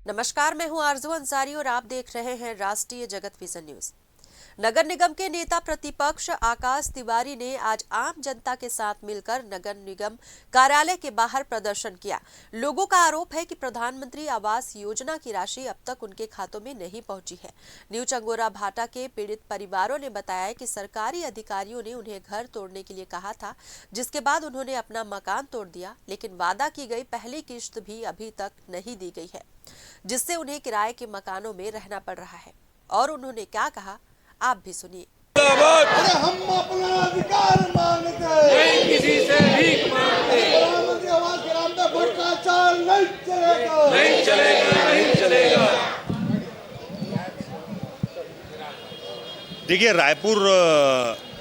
नमस्कार, मैं हूं आरजू अंसारी और आप देख रहे हैं राष्ट्रीय जगत विजन न्यूज। नगर निगम के नेता प्रतिपक्ष आकाश तिवारी ने आज आम जनता के साथ मिलकर नगर निगम कार्यालय के बाहर प्रदर्शन किया। लोगों का आरोप है कि प्रधानमंत्री आवास योजना की राशि अब तक उनके खातों में नहीं पहुंची है। न्यू चंगोरा भाटा के पीड़ित परिवारों ने बताया कि सरकारी अधिकारियों ने उन्हें घर तोड़ने के लिए कहा था, जिसके बाद उन्होंने अपना मकान तोड़ दिया, लेकिन वादा की गई पहली किश्त भी अभी तक नहीं दी गई है, जिससे उन्हें किराए के मकानों में रहना पड़ रहा है। और उन्होंने क्या कहा, आप भी सुनिए। अरे हम अपना अधिकार मांगते हैं, नहीं किसी से भीख मांगते। प्रधानमंत्री आवास ग्राम में भ्रष्टाचार नहीं चलेगा, नहीं चलेगा, नहीं चलेगा। देखिए, रायपुर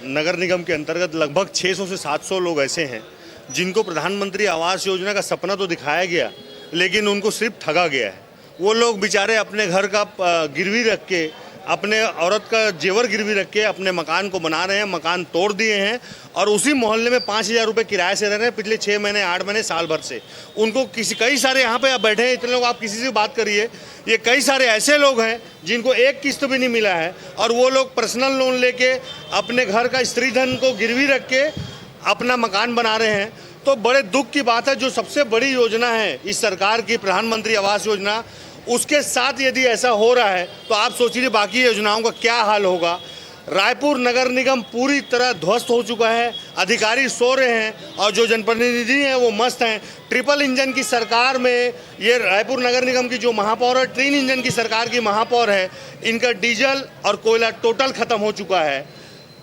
नगर निगम के अंतर्गत लगभग 600 से 700 लोग ऐसे हैं जिनको प्रधानमंत्री आवास योजना का सपना तो दिखाया गया, लेकिन उनको सिर्फ ठगा गया है। वो लोग बेचारे अपने घर का गिरवी रख के, अपने औरत का जेवर गिरवी रख के अपने मकान को बना रहे हैं, मकान तोड़ दिए हैं और उसी मोहल्ले में 5,000 रुपये किराए से रह रहे हैं पिछले 6 महीने, 8 महीने, साल भर से। उनको कई सारे यहाँ पे आप बैठे हैं, इतने लोग, आप किसी से बात करिए, ये कई सारे ऐसे लोग हैं जिनको एक किस्त भी नहीं मिला है और वो लोग पर्सनल लोन लेके अपने घर का स्त्री धन को गिरवी रख के अपना मकान बना रहे हैं। तो बड़े दुख की बात है, जो सबसे बड़ी योजना है इस सरकार की, प्रधानमंत्री आवास योजना, उसके साथ यदि ऐसा हो रहा है तो आप सोचिए बाकी योजनाओं का क्या हाल होगा। रायपुर नगर निगम पूरी तरह ध्वस्त हो चुका है, अधिकारी सो रहे हैं और जो जनप्रतिनिधि हैं वो मस्त हैं। ट्रिपल इंजन की सरकार में ये रायपुर नगर निगम की जो महापौर है, 3 इंजन की सरकार की महापौर है, इनका डीजल और कोयला टोटल ख़त्म हो चुका है।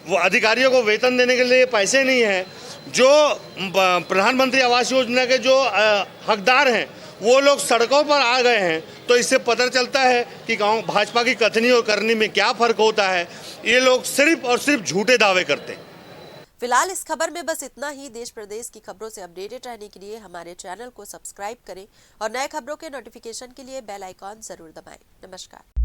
वो अधिकारियों को वेतन देने के लिए पैसे नहीं हैं। जो प्रधानमंत्री आवास योजना के जो हकदार हैं वो लोग सड़कों पर आ गए हैं। तो इससे पता चलता है कि गांव भाजपा की कथनी और करनी में क्या फर्क होता है। ये लोग सिर्फ और सिर्फ झूठे दावे करते हैं। फिलहाल इस खबर में बस इतना ही। देश प्रदेश की खबरों से अपडेटेड रहने के लिए हमारे चैनल को सब्सक्राइब करें और नए खबरों के नोटिफिकेशन के लिए बेल आइकॉन जरूर दबाएं। नमस्कार।